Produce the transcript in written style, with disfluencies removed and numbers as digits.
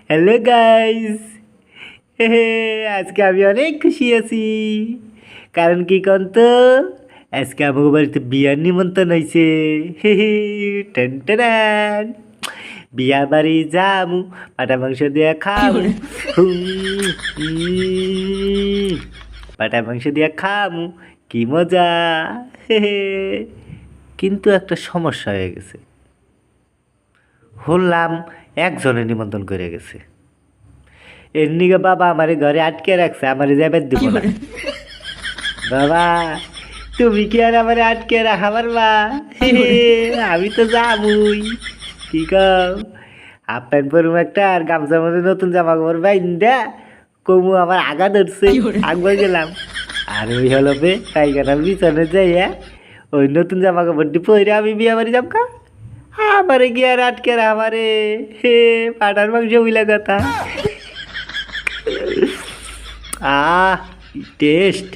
Hello guys, আজকে আমি অনেক খুশি আছি। কারণ কি কন্ত আজকে আমার বাড়িতে বিয়ার নিমন্ত্রণ হয়েছে। টেন টেন বিয়া বাড়ি যামু, পাটা মাংস দিয়া খামু। পাটা মাংস দিয়া খামু, কি মজা। কিন্তু একটা সমস্যা হয়ে গেছে। হলাম একজনের নিমন্ত্রণ করে গেছে, এর নিগে বাবা আমার ঘরে আটকে রাখছে, আমার যাবে দিব না। বাবা তুমি কি আর আমার আটকে রাখা পারবা? আমি তো যাবই। কি কও? হাফ প্যান্ট পরুম একটা, আর গামছার মধ্যে নতুন জামা কাপড় বাইন্দা কমু আমার আগা ধরছে, আগবার গেলাম। আর ওই হলো পে পাইখানার বিছানে যাইয়া ওই নতুন জামা কাপড়টি পরে আমি বিয়া বাড়ি যাম কা। আমারে গিয়ে আর আটকে রাখা আমারে। হে পাটার মাংস উইলা কথা। আহ টেস্ট।